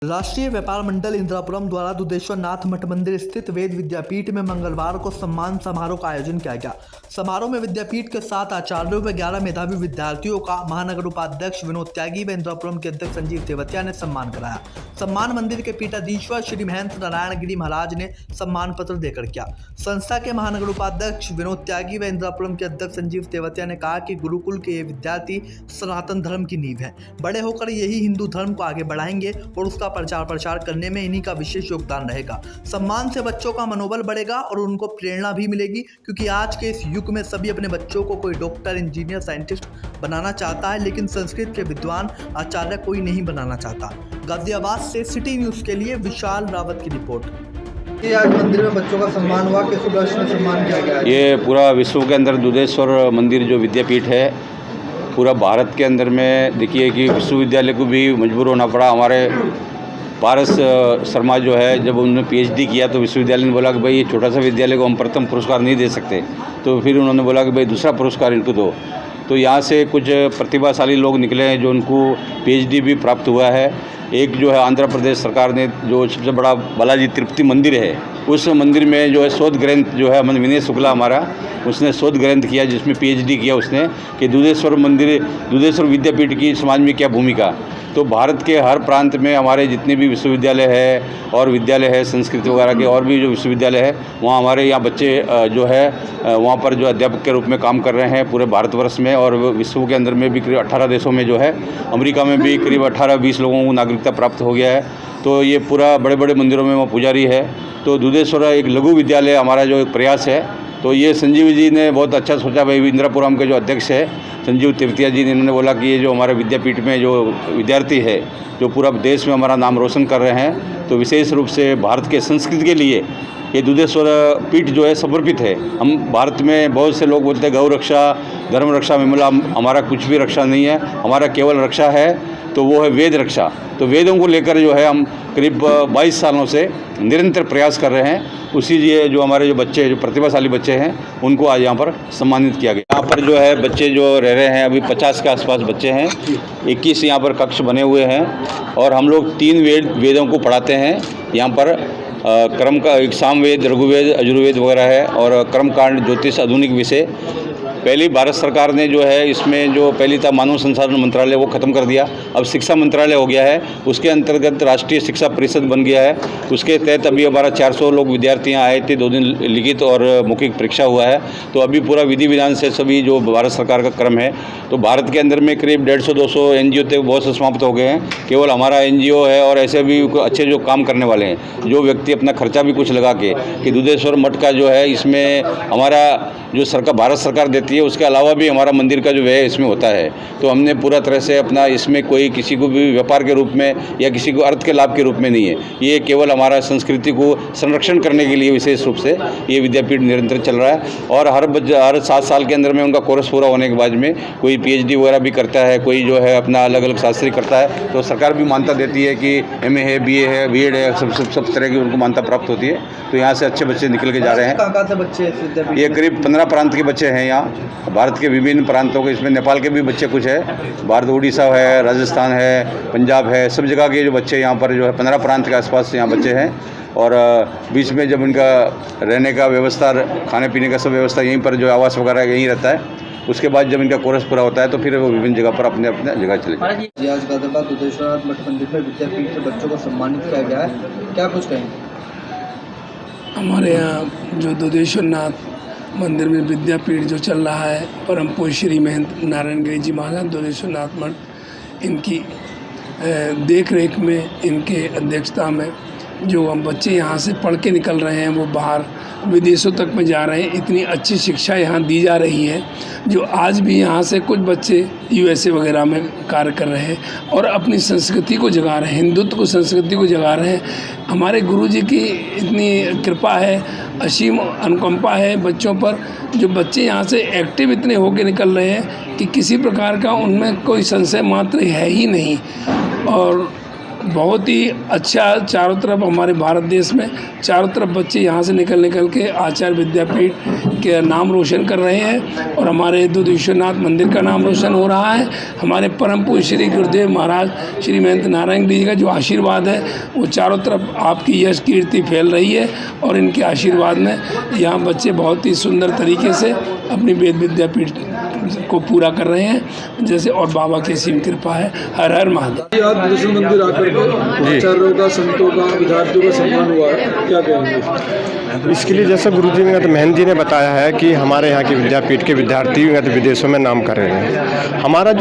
राष्ट्रीय व्यापार मंडल इंदिरापुरम द्वारा दुधेश्वर नाथ मठ मंदिर स्थित वेद विद्यापीठ में मंगलवार को सम्मान समारोह का आयोजन किया गया। समारोह में विद्यापीठ के 7 आचार्यों व 11 मेधावी विद्यार्थियों का महानगर उपाध्यक्ष विनोद त्यागी व इंदिरापुरम के अध्यक्ष संजीव तेवतिया ने सम्मान कराया। सम्मान मंदिर के पीठाधीश्वर श्री महंत नारायण गिरी महाराज ने सम्मान पत्र देकर किया। संस्था के महानगर उपाध्यक्ष विनोद त्यागी व इंदिरापुरम के अध्यक्ष संजीव तेवतिया ने कहा कि गुरुकुल के ये विद्यार्थी सनातन धर्म की नींव है। बड़े होकर यही हिंदू धर्म को आगे बढ़ाएंगे और उसका प्रचार करने में इन्हीं का विशेष योगदान रहेगा। सम्मान से बच्चों का मनोबल बढ़ेगा और उनको प्रेरणा भी मिलेगी, क्योंकि आज के इस युग में सभी अपने बच्चों को कोई डॉक्टर, इंजीनियर, साइंटिस्ट बनाना चाहता है, लेकिन संस्कृत के विद्वान आचार्य कोई नहीं बनाना चाहता। गाजियाबाद से सिटी न्यूज के लिए विशाल रावत की रिपोर्ट। आज मंदिर में बच्चों का सम्मान हुआ, किस उद्देश्य में सम्मान किया गया? ये पूरा विश्व के अंदर दुधेश्वर मंदिर जो विद्यापीठ है, पूरा भारत के अंदर में देखिए कि विश्वविद्यालय को भी मजबूर होना पड़ा। हमारे पारस शर्मा जो है, जब उन्होंने पीएचडी किया तो विश्वविद्यालय ने बोला कि भाई ये छोटा सा विद्यालय को हम प्रथम पुरस्कार नहीं दे सकते, तो फिर उन्होंने बोला कि भाई दूसरा पुरस्कार इनको दो। तो यहाँ से कुछ प्रतिभाशाली लोग निकले हैं जो उनको पीएचडी भी प्राप्त हुआ है। एक जो है आंध्र प्रदेश सरकार ने जो सबसे बड़ा बालाजी तिरुपति मंदिर है, उस मंदिर में जो है शोध ग्रंथ जो है विनय शुक्ला हमारा, उसने शोध ग्रंथ किया जिसमें पीएचडी किया उसने कि दुधेश्वर मंदिर, दुधेश्वर विद्यापीठ की समाज में क्या भूमिका। तो भारत के हर प्रांत में हमारे जितने भी विश्वविद्यालय है और विद्यालय है संस्कृत वगैरह के और भी जो विश्वविद्यालय है, वहाँ हमारे यहाँ बच्चे जो है वहाँ पर जो अध्यापक के रूप में काम कर रहे हैं पूरे भारतवर्ष में, और विश्व के अंदर में भी करीब 18 देशों में जो है, अमेरिका में भी करीब 18-20 लोगों को नागरिकता प्राप्त हो गया है। तो ये पूरा बड़े बड़े मंदिरों में वो पुजारी है। तो दुधेश्वर एक लघु विद्यालय हमारा जो एक प्रयास है, तो ये संजीव जी ने बहुत अच्छा सोचा। भाई इंदिरापुरम के जो अध्यक्ष है संजीव तेवतिया जी ने, इन्होंने बोला कि ये जो हमारे विद्यापीठ में जो विद्यार्थी है जो पूरा देश में हमारा नाम रोशन कर रहे हैं, तो विशेष रूप से भारत के संस्कृति के लिए ये दुधेश्वर पीठ जो है समर्पित है। हम भारत में बहुत से लोग बोलते हैं गौ रक्षा, धर्म रक्षा में मिला, हमारा कुछ भी रक्षा नहीं है, हमारा केवल रक्षा है तो वो है वेद रक्षा। तो वेदों को लेकर जो है हम करीब 22 सालों से निरंतर प्रयास कर रहे हैं। उसी लिए जो हमारे जो बच्चे, जो प्रतिभाशाली बच्चे हैं, उनको आज यहाँ पर सम्मानित किया गया। यहाँ पर जो है बच्चे जो रह रहे हैं, अभी 50 के आसपास बच्चे हैं। 21 यहाँ पर कक्ष बने हुए हैं और हम लोग 3 वेदों को पढ़ाते हैं यहाँ पर। कर्म का एक सामवेद, रघुवेद, यजुर्वेद वगैरह है, और कर्मकांड, ज्योतिष, आधुनिक विषय। पहली भारत सरकार ने जो है इसमें जो पहली था मानव संसाधन मंत्रालय, वो ख़त्म कर दिया, अब शिक्षा मंत्रालय हो गया है। उसके अंतर्गत राष्ट्रीय शिक्षा परिषद बन गया है। उसके तहत अभी हमारा 400 लोग विद्यार्थी यहाँ आए थे, 2 दिन लिखित और मौखिक परीक्षा हुआ है। तो अभी पूरा विधि विधान से सभी जो भारत सरकार का क्रम है, तो भारत के अंदर में करीब 150-200 NGO तक बहुत से समाप्त हो गए हैं। केवल हमारा NGO है, और ऐसे भी अच्छे जो काम करने वाले हैं, जो व्यक्ति अपना खर्चा भी कुछ लगा के कि दुधेश्वर मठ का जो है इसमें हमारा जो सरकार, भारत सरकार देती है, उसके अलावा भी हमारा मंदिर का जो व्यय इसमें होता है। तो हमने पूरा तरह से अपना इसमें कोई किसी को भी व्यापार के रूप में या किसी को अर्थ के लाभ के रूप में नहीं है, ये केवल हमारा संस्कृति को संरक्षण करने के लिए विशेष रूप से ये विद्यापीठ निरंतर चल रहा है। और हर 7 साल के अंदर में उनका कोर्स पूरा होने के बाद में कोई PhD वगैरह भी करता है, कोई जो है अपना अलग अलग शास्त्री करता है, तो सरकार भी मान्यता देती है कि MA है, BA है, B.Ed है, सब तरह की उनको मान्यता प्राप्त होती है। तो यहाँ से अच्छे बच्चे निकल के जा रहे हैं। कहाँ से बच्चे? ये करीब 15 प्रांत के बच्चे हैं यहाँ, भारत के विभिन्न प्रांतों के, इसमें नेपाल के भी बच्चे कुछ है, भारत, उड़ीसा है, राजस्थान है, पंजाब है, सब जगह के जो बच्चे यहाँ पर जो है 15 प्रांत के आसपास यहाँ बच्चे हैं। और बीच में जब इनका रहने का व्यवस्था, खाने पीने का सब व्यवस्था यहीं पर, जो आवास वगैरह यहीं रहता है। उसके बाद जब इनका कोर्स पूरा होता है तो फिर वो विभिन्न जगह पर अपने अपने जगह चले जाते हैं। आज गाजियाबाद दुधेश्वर मठ मंदिर में विद्यापीठ के बच्चों को सम्मानित किया गया है, क्या कुछ कहेंगे? हमारे यहाँ जो दुधेश्वर नाथ मंदिर में विद्यापीठ जो चल रहा है, परम पूज्य श्री महंत नारायण गिरी जी महाराज दुधेश्वर नाथ मठ, इनकी देख रेख में, इनके अध्यक्षता में जो हम बच्चे यहाँ से पढ़ के निकल रहे हैं, वो बाहर विदेशों तक में जा रहे हैं। इतनी अच्छी शिक्षा यहाँ दी जा रही है, जो आज भी यहाँ से कुछ बच्चे USA वगैरह में कार्य कर रहे हैं और अपनी संस्कृति को जगा रहे हैं, हिंदुत्व को, संस्कृति को जगा रहे हैं। हमारे गुरुजी की इतनी कृपा है, असीम अनुकंपा है बच्चों पर, जो बच्चे यहाँ से एक्टिव इतने होके निकल रहे हैं कि किसी प्रकार का उनमें कोई संशय मात्र है ही नहीं। और बहुत ही अच्छा चारों तरफ हमारे भारत देश में चारों तरफ बच्चे यहाँ से निकल के आचार्य विद्यापीठ के नाम रोशन कर रहे हैं और हमारे दुधेश्वरनाथ मंदिर का नाम रोशन हो रहा है। हमारे परम पूज्य श्री गुरुदेव महाराज श्री महंत नारायण गिरी जी का जो आशीर्वाद है वो चारों तरफ आपकी यश कीर्ति फैल रही है और इनके आशीर्वाद में यहाँ बच्चे बहुत ही सुंदर तरीके से अपनी वेद विद्यापीठ को पूरा कर रहे हैं जैसे, और बाबा की असीम कृपा है। हर हर महादेव। आज दुधेश्वर मंदिर आकर के आचार्यों का, संतों का, विद्यार्थियों का सम्मान हुआ है, क्या कहेंगे? इसके लिए जैसे गुरुजी ने महंत जी ने बताया है कि हमारे यहाँ के विद्यापीठ के विद्यार्थी विदेशों में नाम कर रहे हैं। हमारा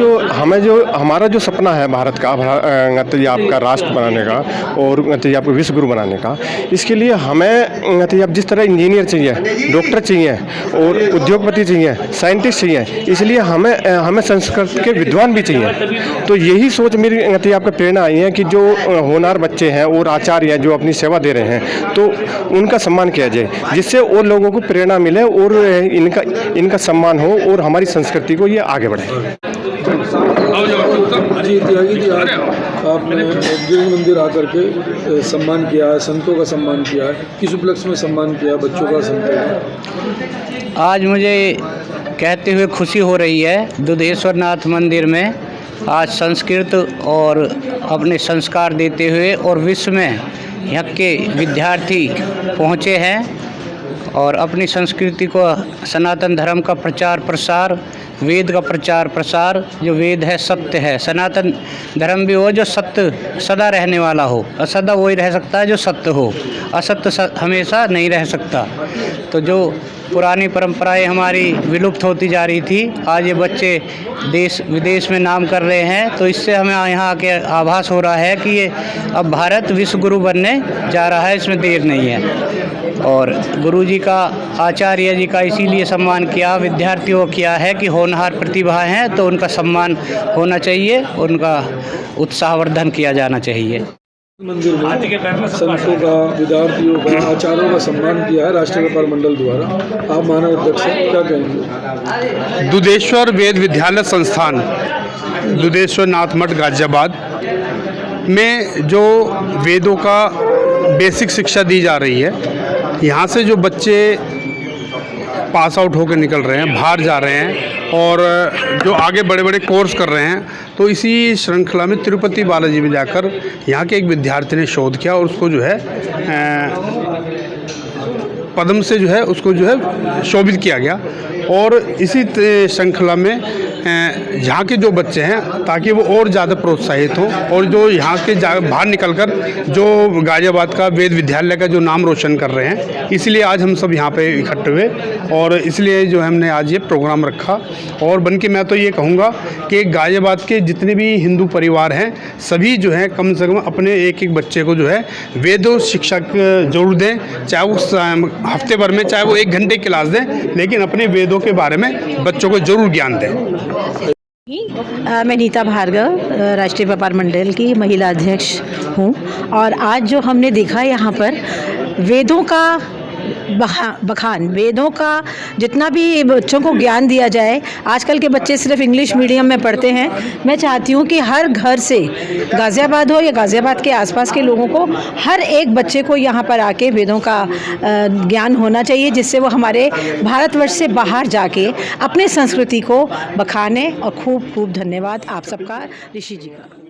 जो सपना है भारत का आपका राष्ट्र बनाने का और आपको विश्व गुरु बनाने का, इसके लिए हमें अब जिस तरह इंजीनियर चाहिए, डॉक्टर चाहिए और उद्योगपति चाहिए, साइंटिस्ट चाहिए, इसलिए हमें संस्कृत के विद्वान भी चाहिए। तो यही सोच मेरी आपको प्रेरणा आई है कि जो होनहार बच्चे हैं और आचार्य हैं जो अपनी सेवा दे रहे हैं तो उनका सम्मान किया जाए, जिससे और लोगों को प्रेरणा मिले और इनका सम्मान हो और हमारी संस्कृति को ये आगे बढ़े। जी त्यागी जी, आज आपने दुधेश्वर मंदिर आकर के सम्मान किया है, संतों का सम्मान किया है, किस उपलक्ष्य में सम्मान किया बच्चों का, संतों का? आज मुझे कहते हुए खुशी हो रही है, दुधेश्वरनाथ मंदिर में आज संस्कृत और अपने संस्कार देते हुए और विश्व में यहाँ के विद्यार्थी पहुँचे हैं और अपनी संस्कृति को, सनातन धर्म का प्रचार प्रसार, वेद का प्रचार प्रसार, जो वेद है सत्य है, सनातन धर्म भी हो जो सत्य सदा रहने वाला हो, असदा वही रह सकता है जो सत्य हो, असत्य हमेशा नहीं रह सकता। तो जो पुरानी परंपराएं हमारी विलुप्त होती जा रही थी, आज ये बच्चे देश विदेश में नाम कर रहे हैं, तो इससे हमें यहाँ आके आभास हो रहा है कि ये अब भारत विश्व गुरु बनने जा रहा है, इसमें देर नहीं है। और गुरुजी का, आचार्य जी का इसीलिए सम्मान किया, विद्यार्थियों को किया है कि होनहार प्रतिभा हैं तो उनका सम्मान होना चाहिए, उनका उत्साहवर्धन किया जाना चाहिए। मंदिर में संतों का, विद्यार्थियों का, आचार्यों का सम्मान किया है राष्ट्रीय व्यापार मंडल द्वारा, आप मानव अध्यक्ष हैं, क्या कहेंगे? दुधेश्वर वेद विद्यालय संस्थान दुधेश्वरनाथ मठ गाजियाबाद में जो वेदों का बेसिक शिक्षा दी जा रही है, यहाँ से जो बच्चे पास आउट होकर निकल रहे हैं, बाहर जा रहे हैं और जो आगे बड़े बड़े कोर्स कर रहे हैं, तो इसी श्रृंखला में तिरुपति बालाजी में जाकर यहाँ के एक विद्यार्थी ने शोध किया और उसको जो है पद्म से जो है उसको जो है शोभित किया गया। और इसी श्रृंखला में यहाँ के जो बच्चे हैं ताकि वो और ज़्यादा प्रोत्साहित हों और जो यहाँ के बाहर निकलकर जो गाजियाबाद का वेद विद्यालय का जो नाम रोशन कर रहे हैं, इसलिए आज हम सब यहाँ पे इकट्ठे हुए और इसलिए जो हमने आज ये प्रोग्राम रखा। और बन के मैं तो ये कहूँगा कि गाजियाबाद के जितने भी हिंदू परिवार हैं सभी जो है कम से कम अपने एक एक बच्चे को जो है वेदों शिक्षक जरूर दें, चाहे वो हफ्ते भर में, चाहे वो 1 घंटे क्लास दें, लेकिन अपने वेदों के बारे में बच्चों को जरूर ज्ञान दें। मैं नीता भार्गव, राष्ट्रीय व्यापार मंडल की महिला अध्यक्ष हूँ और आज जो हमने देखा यहाँ पर वेदों का बखान, वेदों का जितना भी बच्चों को ज्ञान दिया जाए। आजकल के बच्चे सिर्फ इंग्लिश मीडियम में पढ़ते हैं। मैं चाहती हूँ कि हर घर से, गाज़ियाबाद हो या गाज़ियाबाद के आसपास के लोगों को, हर एक बच्चे को यहाँ पर आके वेदों का ज्ञान होना चाहिए, जिससे वो हमारे भारतवर्ष से बाहर जाके अपने संस्कृति को बखाने। और खूब खूब धन्यवाद आप सबका, ऋषि जी का।